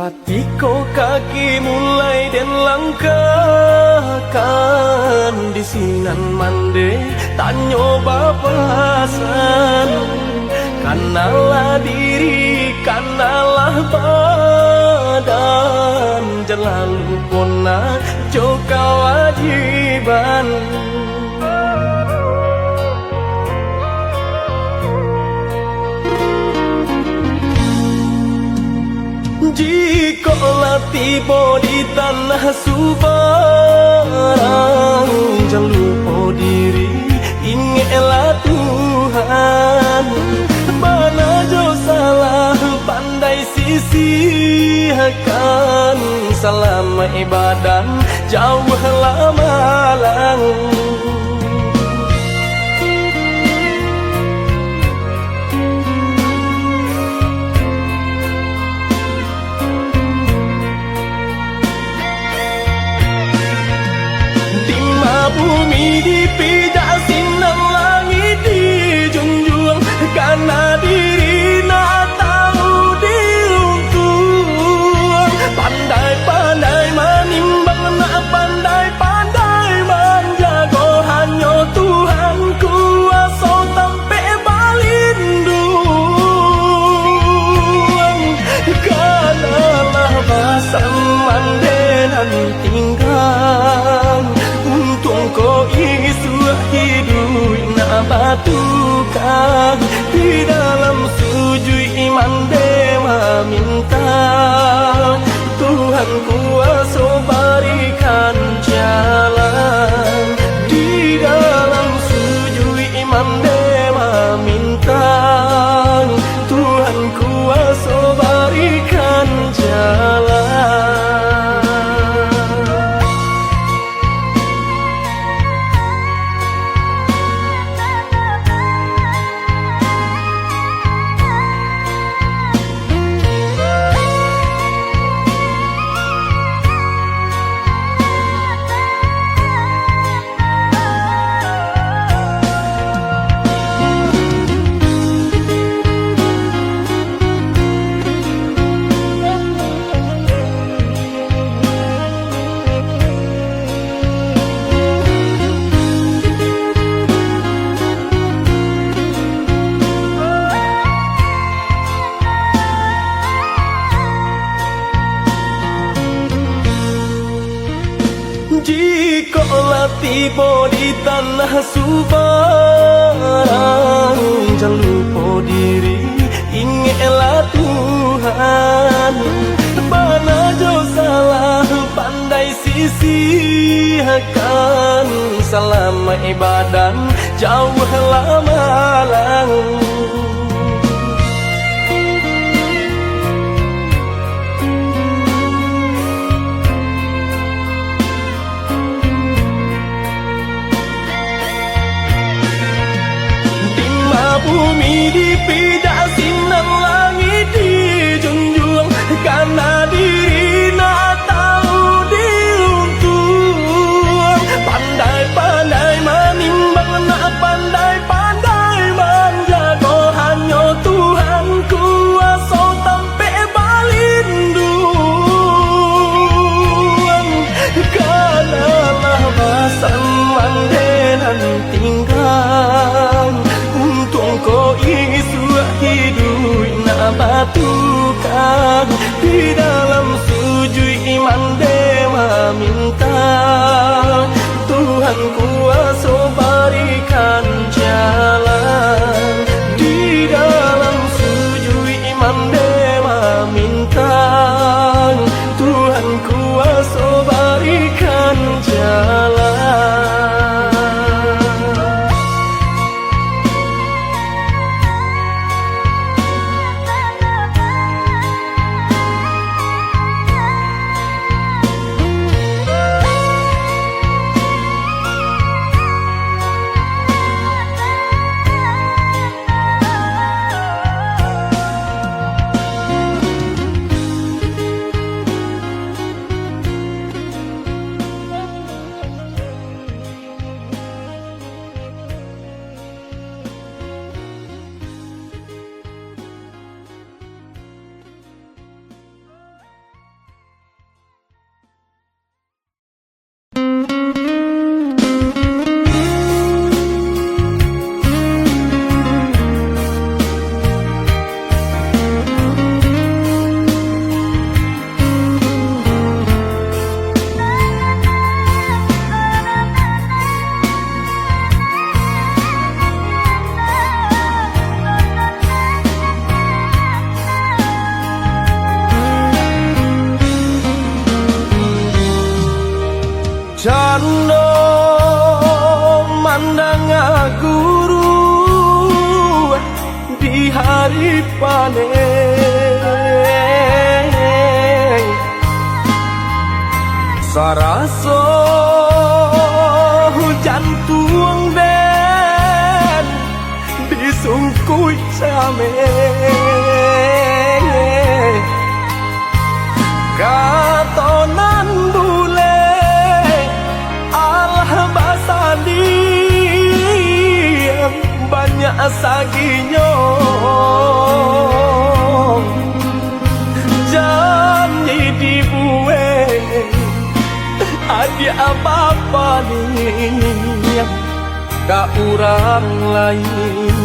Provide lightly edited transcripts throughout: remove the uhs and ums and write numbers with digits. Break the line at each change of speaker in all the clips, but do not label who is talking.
Hatiku kaki mulai dan langkahkan di sinan mande tak nyoba pasan. Kanalah diri, kanalah badan, jelalu pona joka wajiban. Jikalau tiba di tanah Subarang, jangan lupa diri, ingatlah Tuhan. Mana jauh salah pandai sisihkan, selama ibadah jauhlah malang. Bumi dipijak sinar langit dijunjung, karena diri nak tahu diuntung. Pandai-pandai menimbang, nak pandai-pandai menjaga, hanya Tuhan kuasa sampai balindung. Kanalah basam mandenan tinggal, untung kau isu hidup nak batukan. Di dalam sujud iman dewa minta, Tuhan kuasa berikan jalan. Di dalam sujud iman dewa minta, Tuhan kuasa berikan jalan. Jikalau tiba di tanah Subarang, jangan lupa diri, ingatlah Tuhan. Mana jauh salah pandai sisihkan, selama ibadah jauhlah malang. Bumi dipijak sinar langit dijunjung, karena diri nak tahu diuntung. Pandai-pandai menimbang, nak pandai-pandai menjaga, hanya Tuhan kuasa sampai balindung. Kanalah basam mandenan tinggal, untung kau isu hidup nak batukan. Di dalam sujud iman dewa minta, Tuhan kuasa berikan jalan. Di dalam sujud iman dewa minta, Tuhan kuasa berikan jalan. maneh saraso jantung den disungkui same katonan bule Allah basali banyak saginya janji dibueng ada apa-apa nih ka urang lain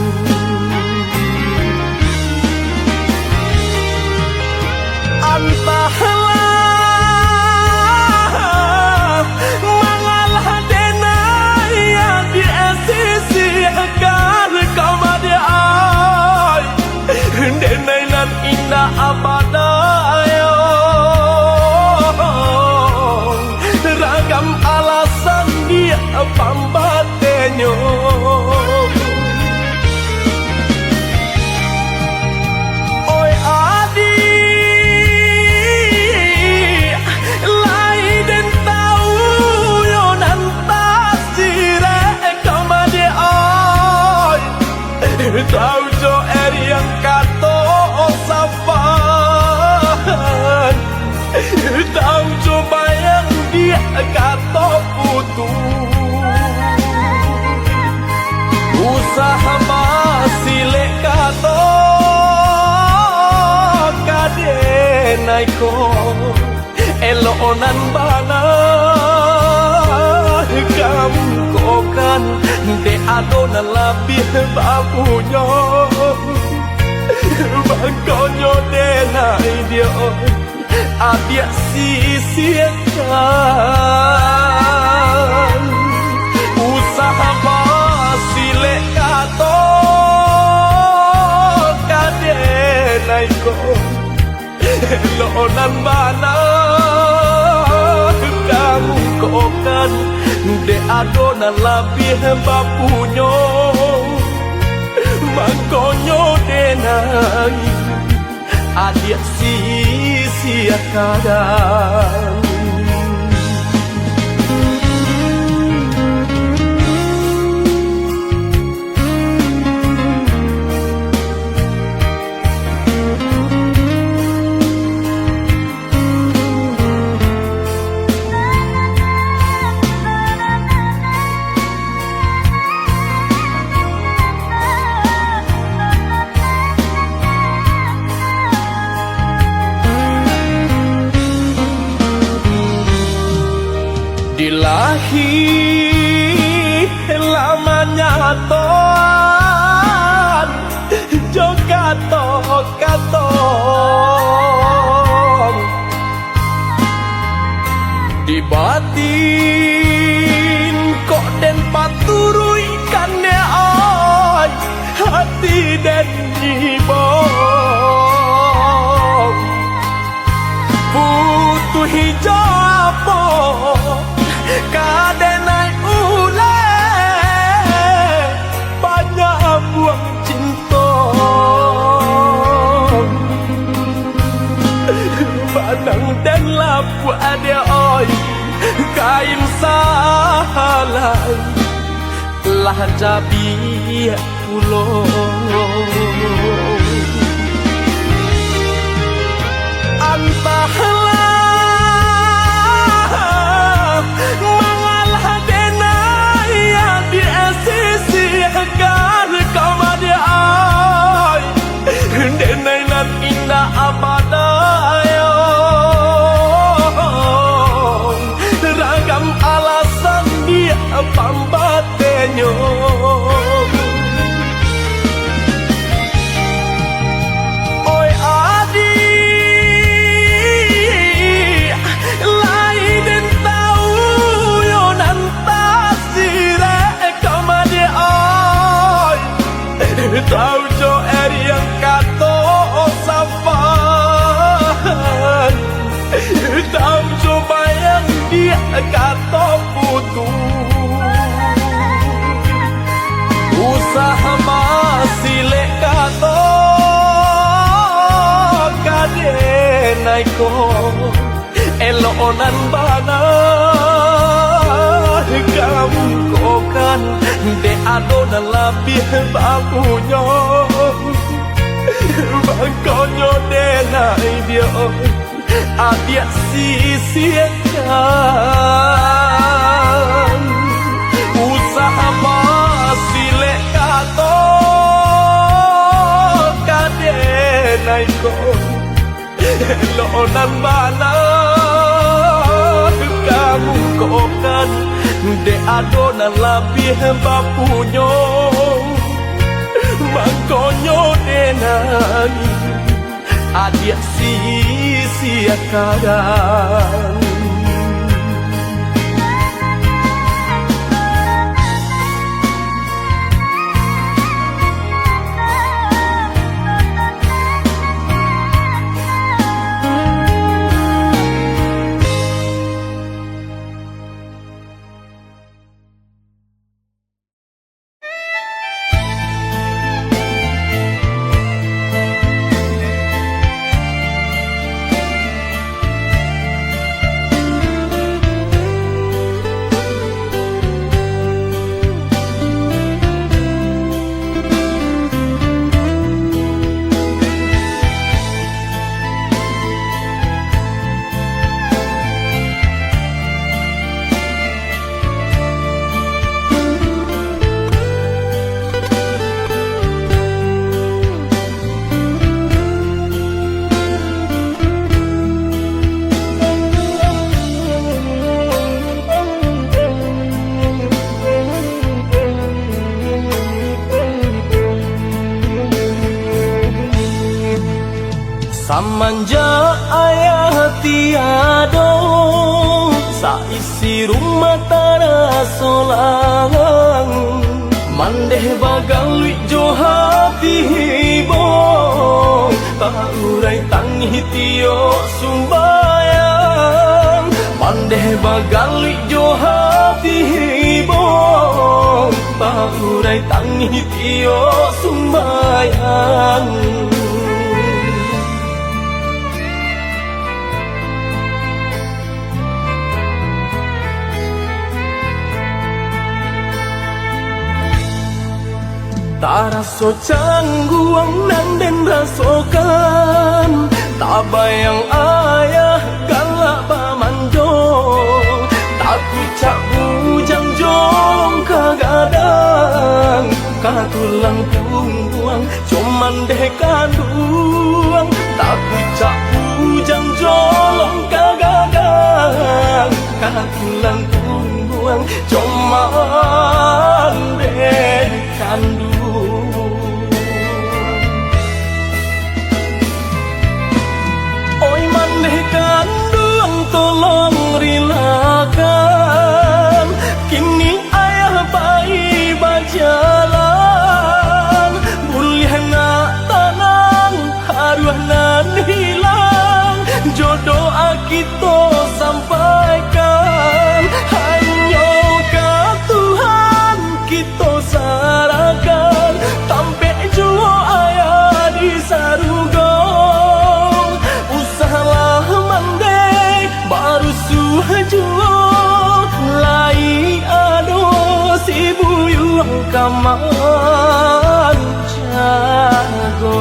antahlah mangalah denai yang di sisi agar kau madiai denai nan indah abadayo ragam alasan dia pambatenyo oi adi lai den tau yo nan tasire kamade oi tau jo eri yang kato osapan tau jo bayang dia kato putu usaha masile kato kadenai ko elonan bana kamu kokan de adona labih babunya bangkonyo denai dia adia sisiakan usaha basile kato kadenai ko lonan bana kamu kokan de adona labih bapunyo mangkonyo denai adia sisiakan dilahi lamanya toan jogato katong di batin kok den paturui kane oi hati den jibong butuh hijau kadenai ule banyak buang cinta padang dan lapu ada oi kain salai lah jabi pulo antahlah mangalah denai yang di sisi agar kau madiai denai nan indah abadayo ragam alasan dia pambatenyo oi adi lai den tau yo nan tasire kamade oi tau jo eri yang kato osapan denai ko elonan bana kamu kokan de adonan labih bakunyo bakonyo denai dia adia sisiakan usaha masile kato kadenai ko elonan bana kamu kokan de adonan labih bapunyo makonyo denai adia sia-siakan. Samanja ayah tiado saisi rumah tara solang mandeh bagalwi johati hibo paurai tangi tio sumbayang mandeh bagalwi johati hibo paurai tangi tio sumbayang. Taraso cangguang nan den rasokan tabayang ayah galak pamanjo takut cak bujang jong kagadang katulang buang cuman deh kanduang takut cak bujang jong kagadang katulang buang cuman deh kanduang. Oi mandeh kandung tolong rilakan kini ayah bayi berjalan boleh nak tanang haruah nan hilang jodoh akito sampaikan hanya ke Tuhan kita sarakan tampe juo ayah di sarugo usahalah mandai baru suhajuo lai ado si buyuang kaman jago.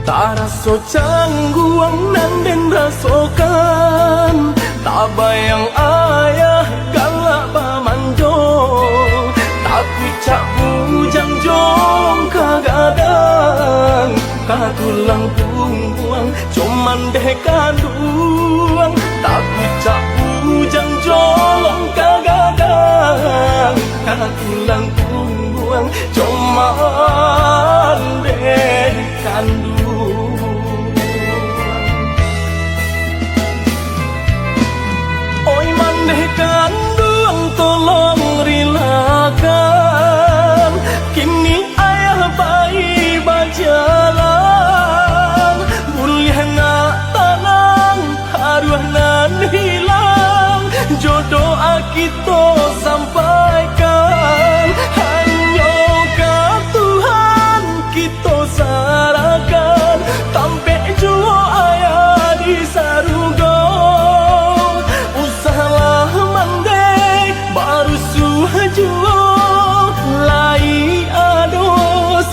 Taraso cangguang nan den rasokan tabayang ayah galak pamanjo takut cak bujang bujang jong kagadang katulang buang cuman deh kanduang tak bucak bujang jong kagadang katulang buang cuman deh kanduang. Oi mandeh kanduang tolong rilakan kini ayah bayi bajalan boleh nak tanang haruah nan hilang jodoh kita sampaikan hanya ke Tuhan kita sarahkan sampai jua ayah di sarugo usahlah mandai baru suhajuo lai ado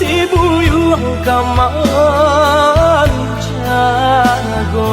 si buyung kaman jago.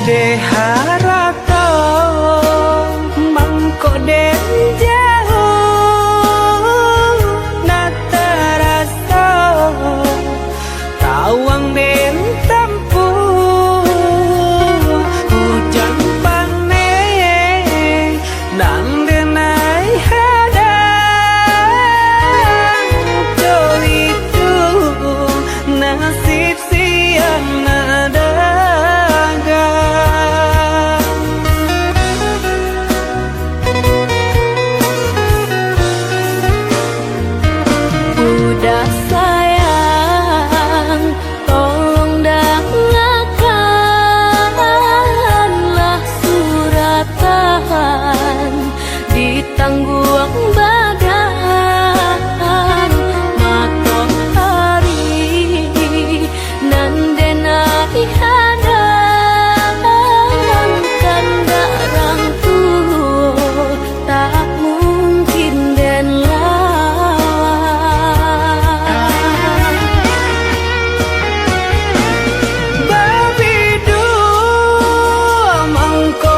Deharata mangko den jauh natarasa tawang den tampuh hujan paneh nang denai hadang jauh itu nasib siang nada tangguang badan matok hari nandenai hadang kandarang tuh tak mungkin den lawan babidu mangko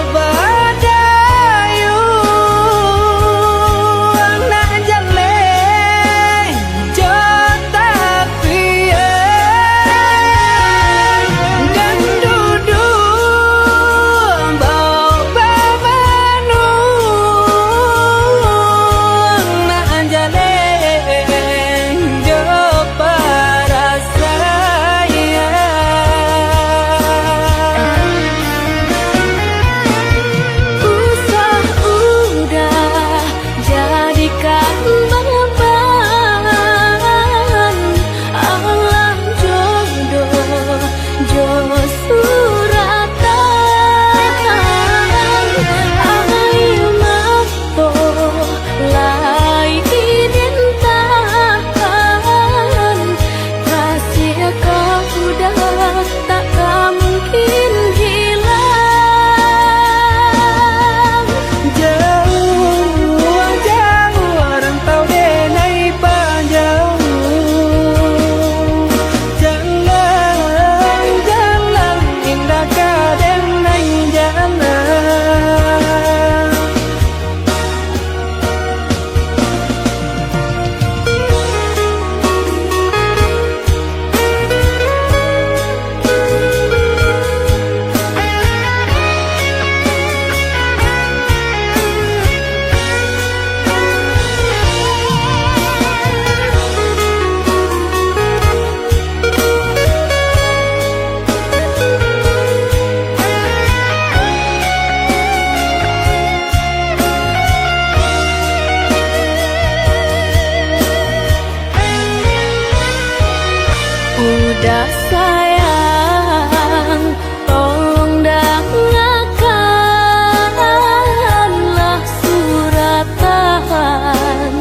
udah sayang, tolong dengarkanlah suratan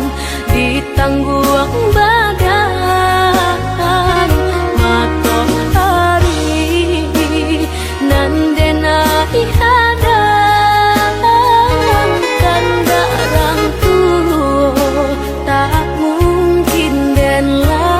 di tangguang badan matok hari nandenai hadang kandarang tuh tak mungkin den lawan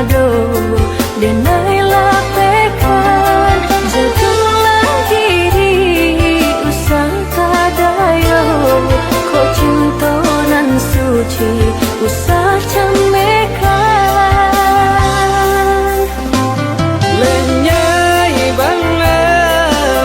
ngado denailah pekan jatuhlah diri usah kadayo ko cinta nan suci usah camekan
lenyai bangla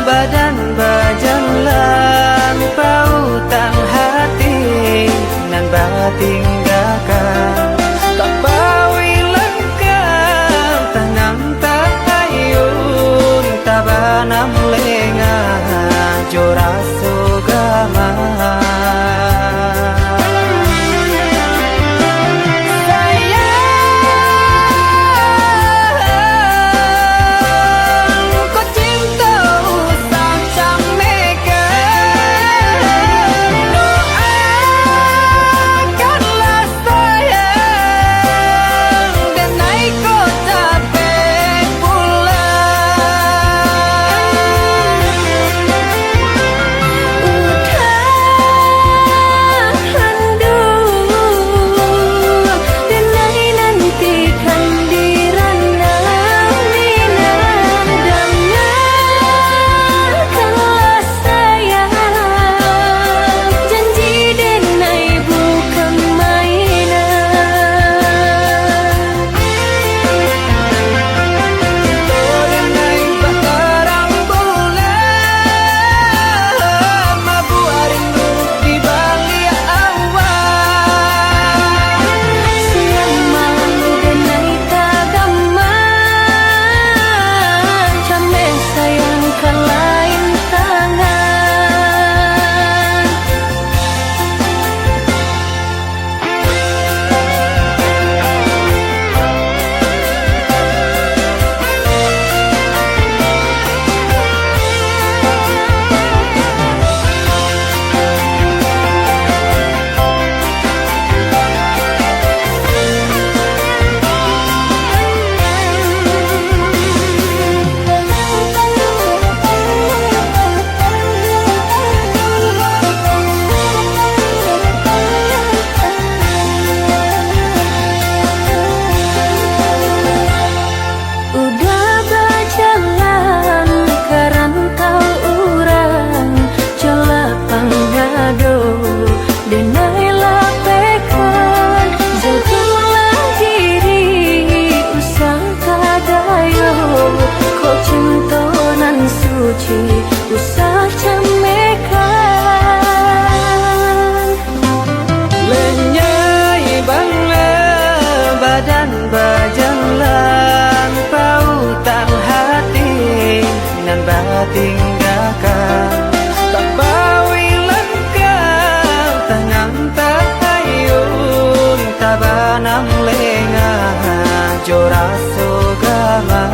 badan bajan lampau tang hati nan batin gakang tak bawi lengkap tanang tak ayun tabanam lenga jora sugama
usah camekan
lenyai bangla badan bajan lampau tang hati nan batin gakang tak bawi lengkap tanang tak ayun tabanam lenga jora sugama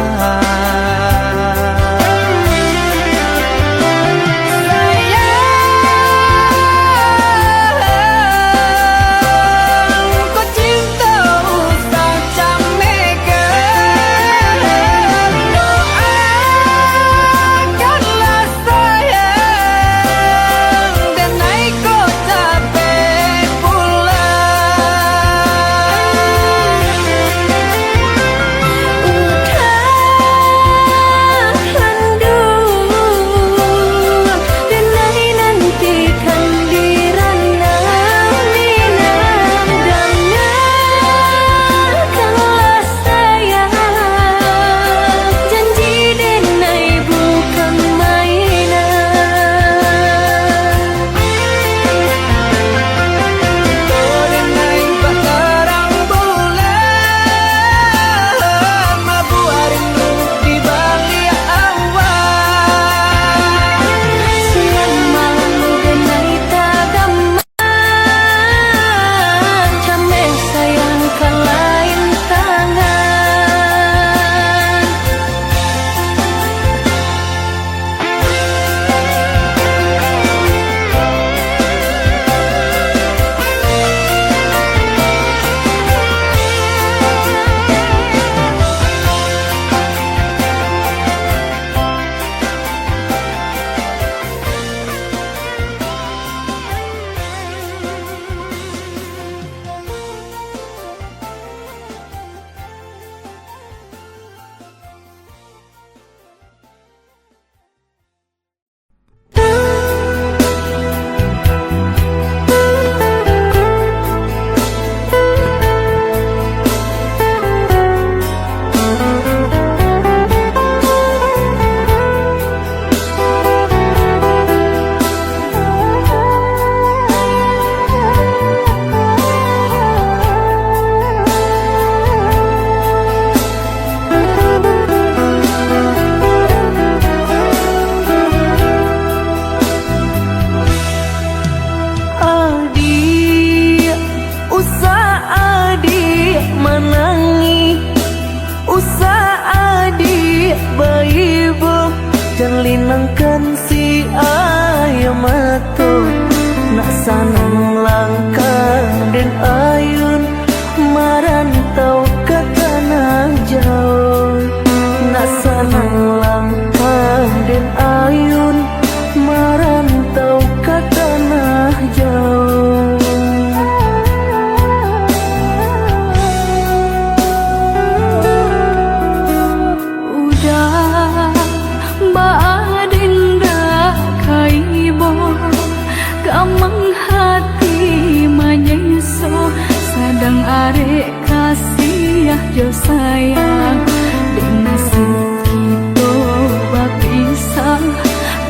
sayang dek nasib kita bapisah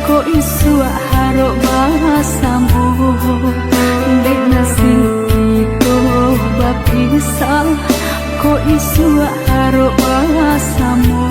kok isu harok bahasamu dek nasib kita bapisah kok isu harok bahasamu.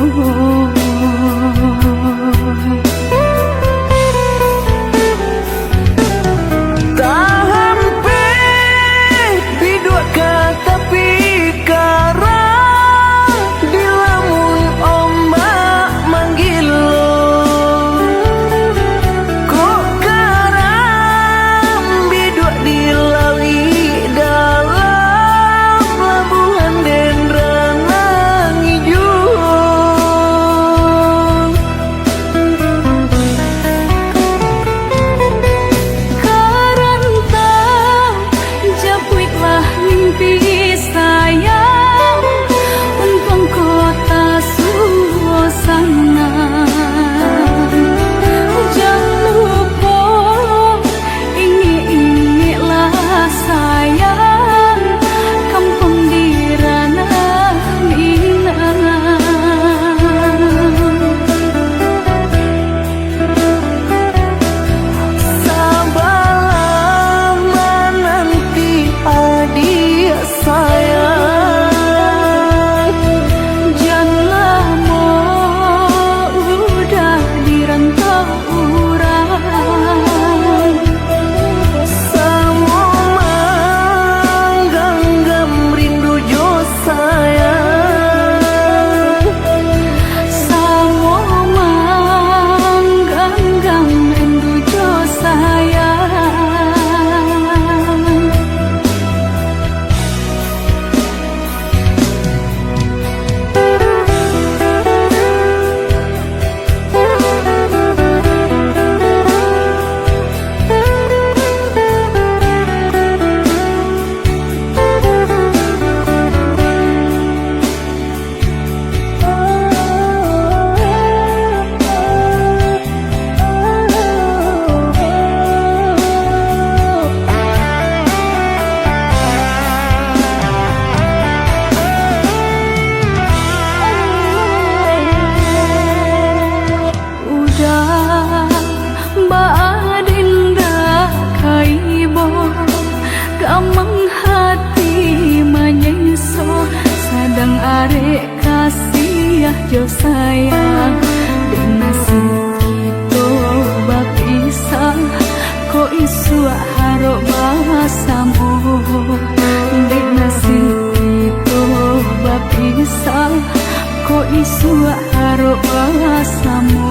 Gamang hati menyeso sadang arek kasih jo sayang dek nasib kita bapisah kok isu harok bahasamu dek nasib kita bapisah kok isu harok bahasamu.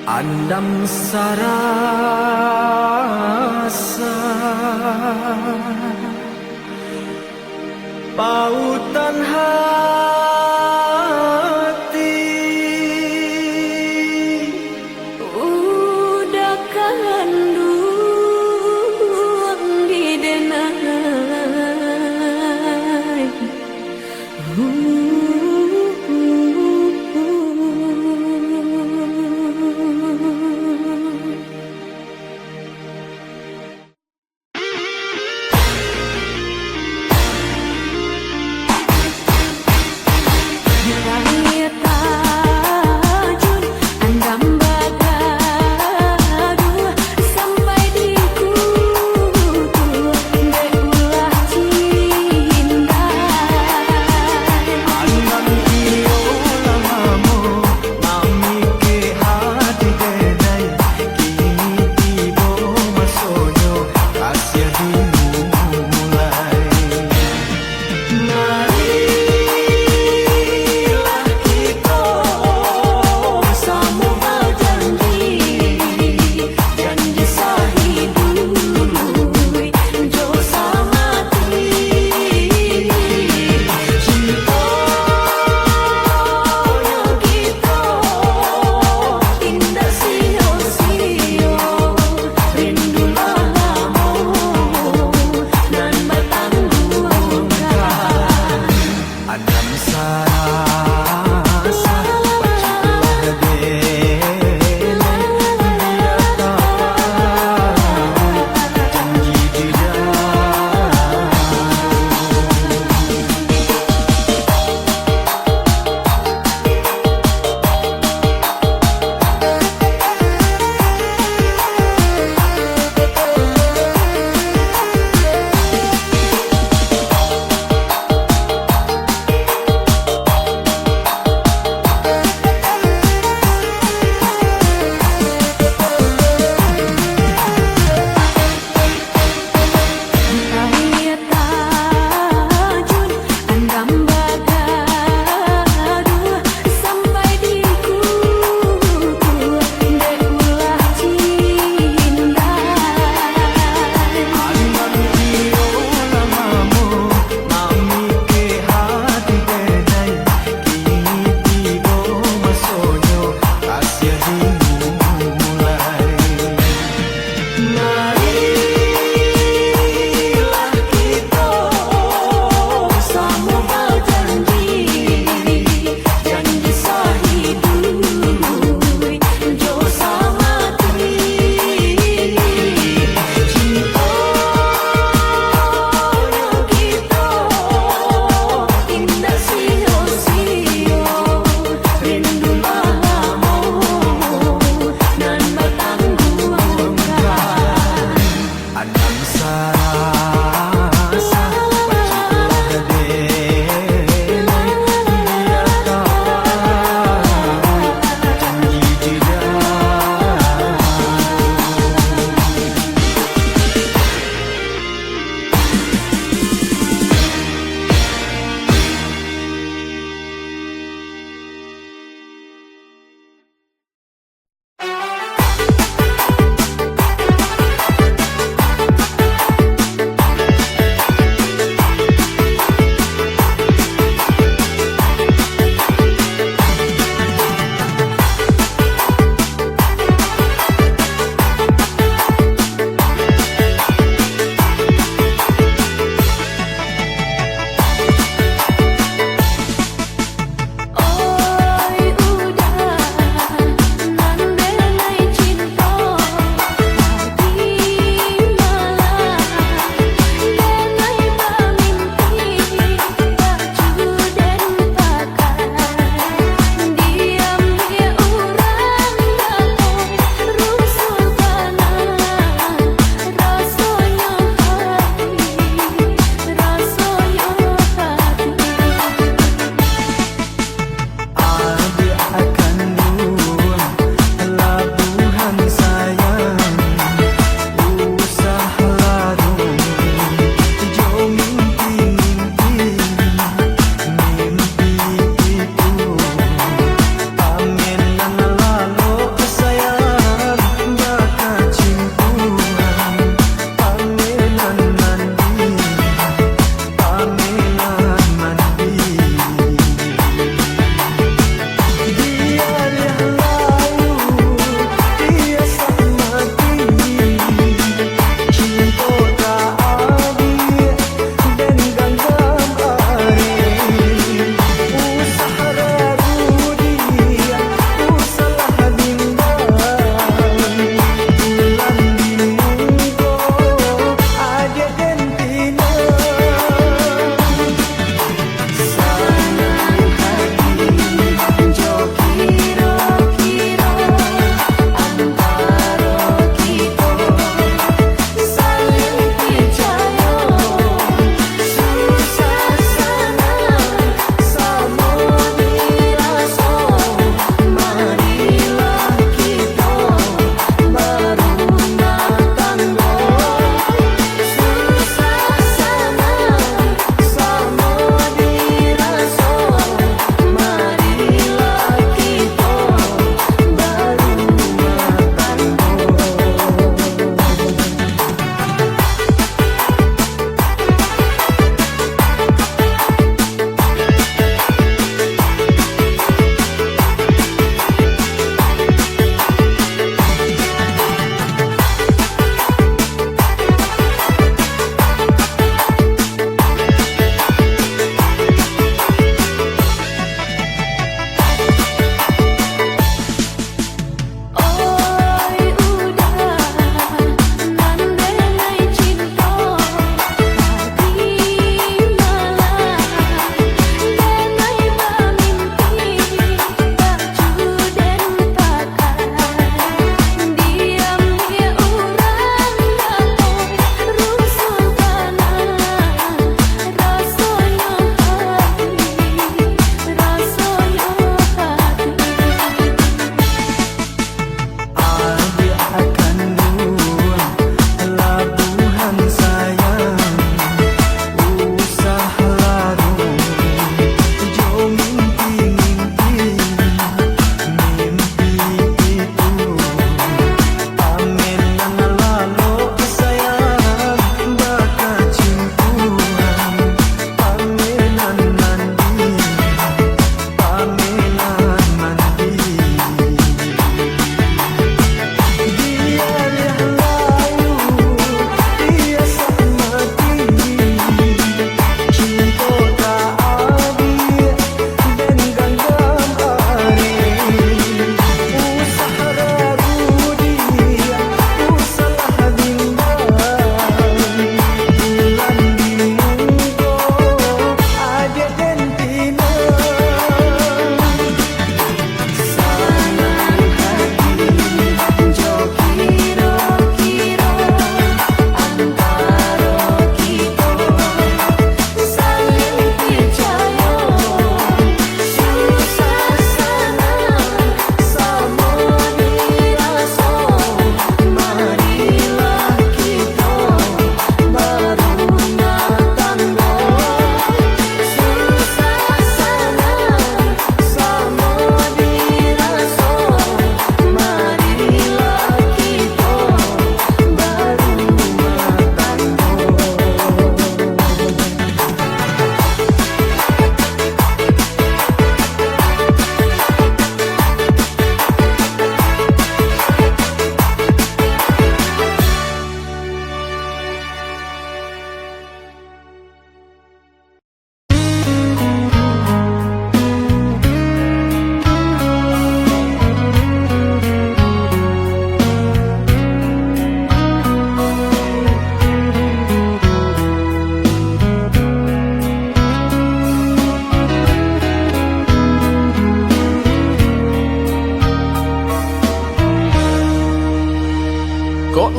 andam sarasa pautan hati
udah kandung di denai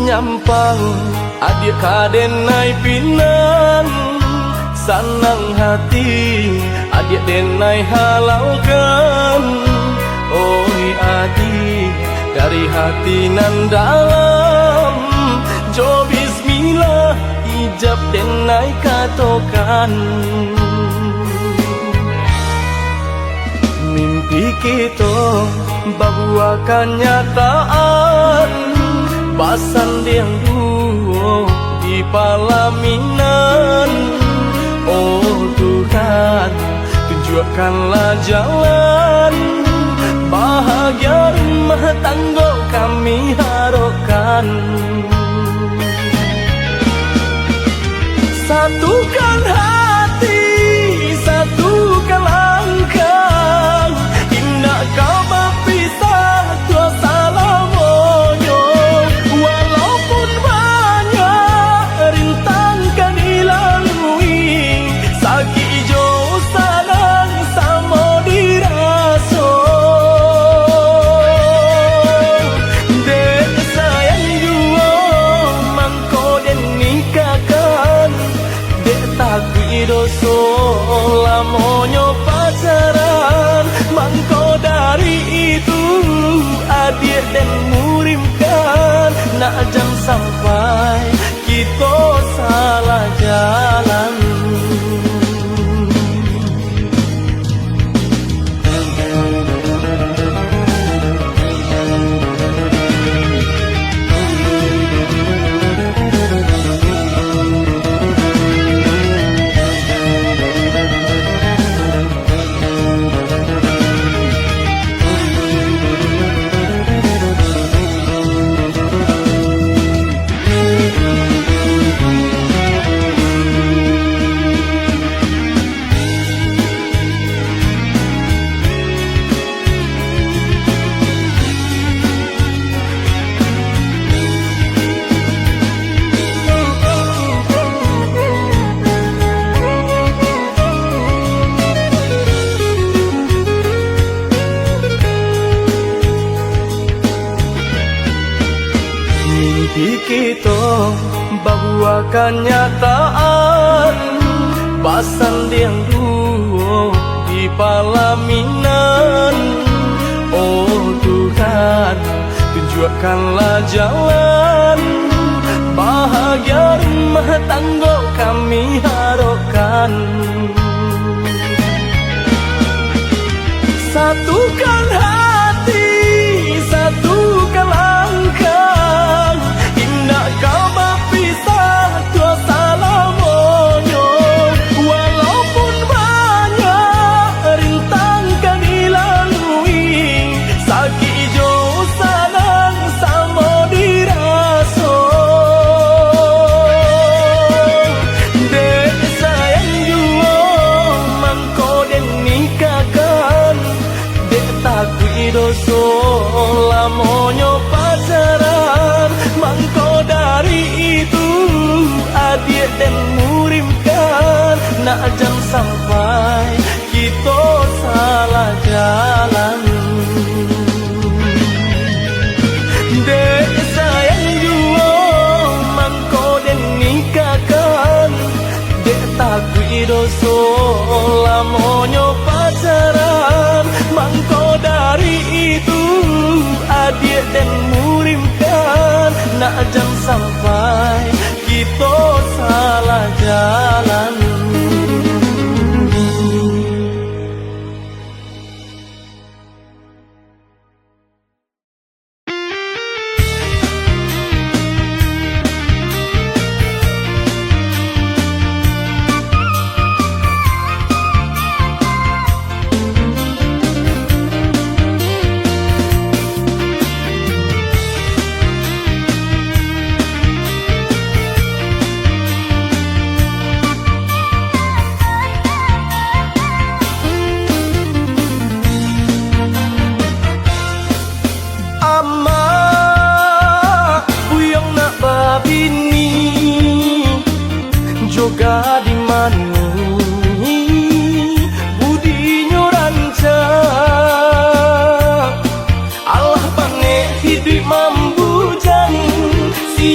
nyampang adik kadenai pinan sanang hati adik denai halalkan. Oi adik dari hati nan dalam jo bismillah ijab denai katokan. Mimpi kita bahwa kenyataan basan yang dulu di palaminan. Oh Tuhan, tunjukkanlah jalan bahagia rumah tangga kami harapkan. Satukan hati, satukan langkah, indah kau berpisah tua salamonyo. Walaupun banyak rintangan dilalui, sakit jo sadang sama diraso. Dek sayang jua mangko den nikahkan, dek takui doso lamonyo pacaran. Mangko dari itu adik dan murimkan, nak jam sampai kita salah jalan. Mimpi kita bahwa kenyataan basan yang dulu di palaminan. Oh Tuhan, tunjukkanlah jalan bahagia rumah tangga kami harapkan. Satukan hati, satukan langkah, indah kau berpisah tua salamonyo. Walaupun banyak rintangan dilalui, sakit jo sadang sama diraso. Dek sayang jua mangko den nikahkan, dek takui doso lamonyo pacaran. Mangko dari itu adik dan murimkan, nak jam sampai kita salah jalan. Dek sayang jua mangko den nikahkan, dek takui doso lamonyo pacaran. Mangko dari itu adik dan murimkan, nak jam sampai kita salah jalan.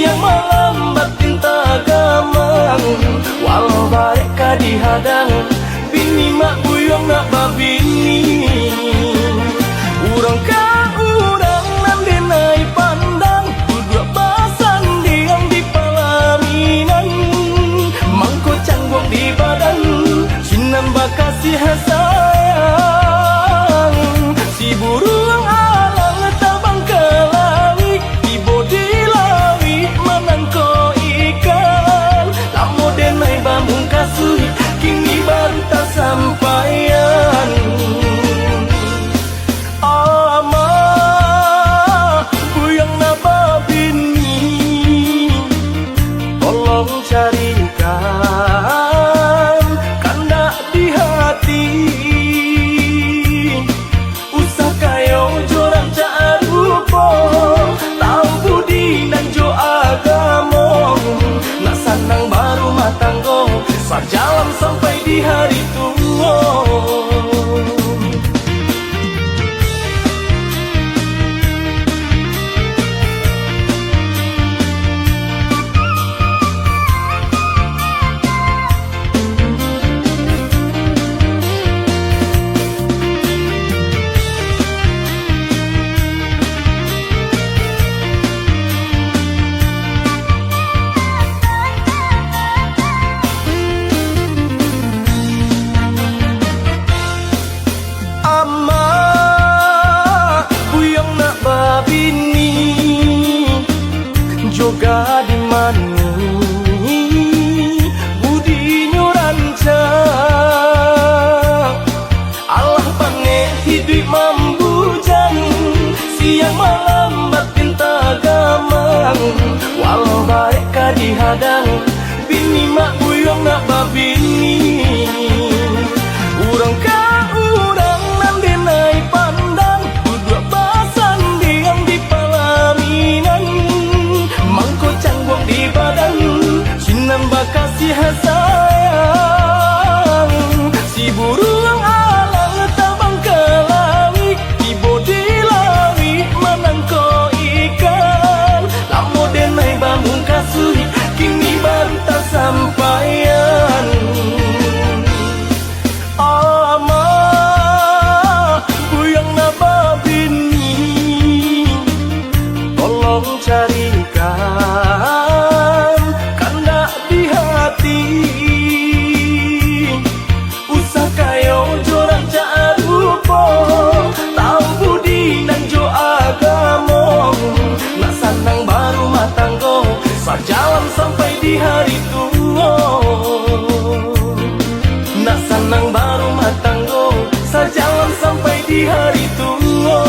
siang malam batin tak gamang. Walau mereka dihadang, bini mak buyong nak babini. Urang ka urang nan denai pandang, duduk basan diang di pelaminan. Mangko canggung di badan, sinan bakasih sayang. Si burung alang tabang ke lawi, ibu di lawi menangko ikan. Lamo denai bamung kasui, kini baru tak sampaian. Ama buyang napa bini, tolong carikan kanda di hati. Usah kayo jorang carupo, tahu budi nan jo agamo. Nak sanang baru matanggo, sajalan sampai di hari tua. Joga di mani budi nyuranca, Allah pange hidup mambujang. Siang malam batin tak gamang, walau mereka dihadang, bini mak buyong nak babini. Urang ka urang nan denai pandang, duduk basan diam di pelaminan. Mangko canggung di badan, sinan bakasih sayang. Si burung alang tabang ke lawi, ibu di lawi menangko ikan. Lamo denai bamung kasui, kini baru tak sampaian. Ama buyang napa bini, tolong carikan kanda di hati. Usah kayo jorang carupo, tahu budi nan jo agamo. Nak sanang baru matanggo, sajalan sampai di hari tua. Nak sanang baru matanggo, sajalan sampai di hari tua.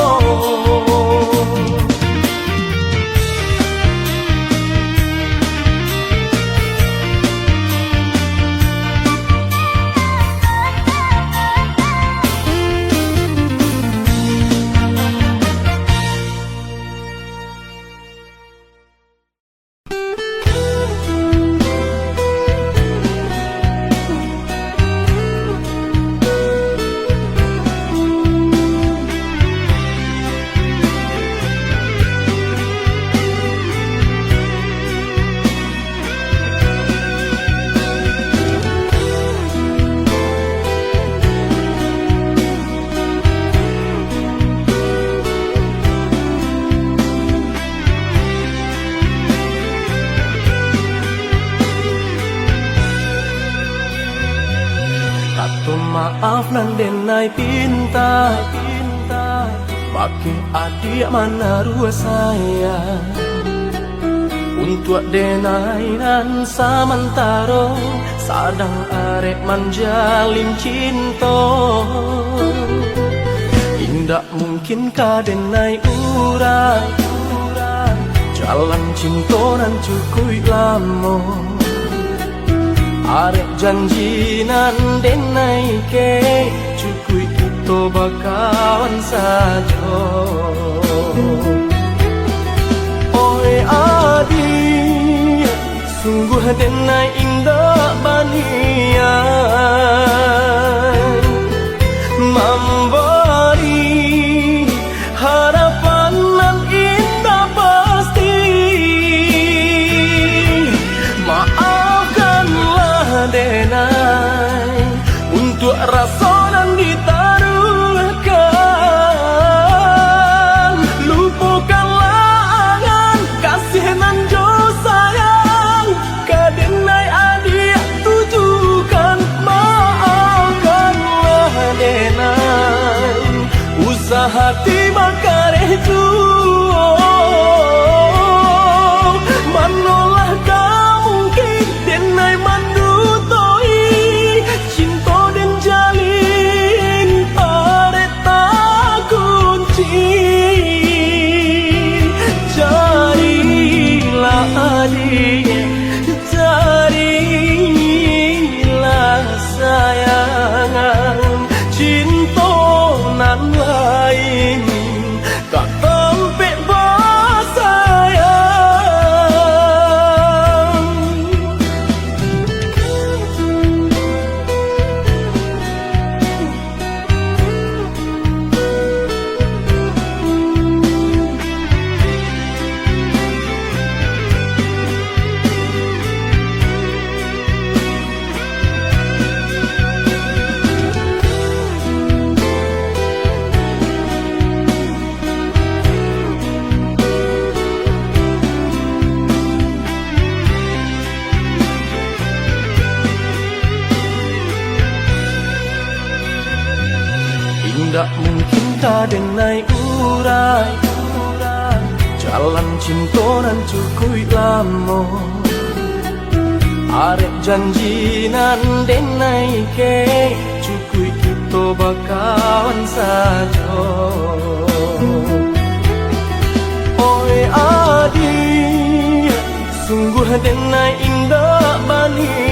Maaf nan denai pinta, bagi adik mana rua saya. Untuk denai nan samantaro, sadang arek manjalin cinta. Indak mungkin ka denai urang, jalan cinta nan cukup lama. Arek janji nan denai ke, cukup itu bakawan saja. Oi adi, sungguh denai indah banian, memberi harapan nan indah pasti. kembali. Jadilah sayangan cinta nan lain tak tempe sayang. Tak mungkin kadenai urai jalan cinta nan cukui lamo. Arep janji nan denai ke cukui kita bakawan saja. Oi adi sungguh denai indah bani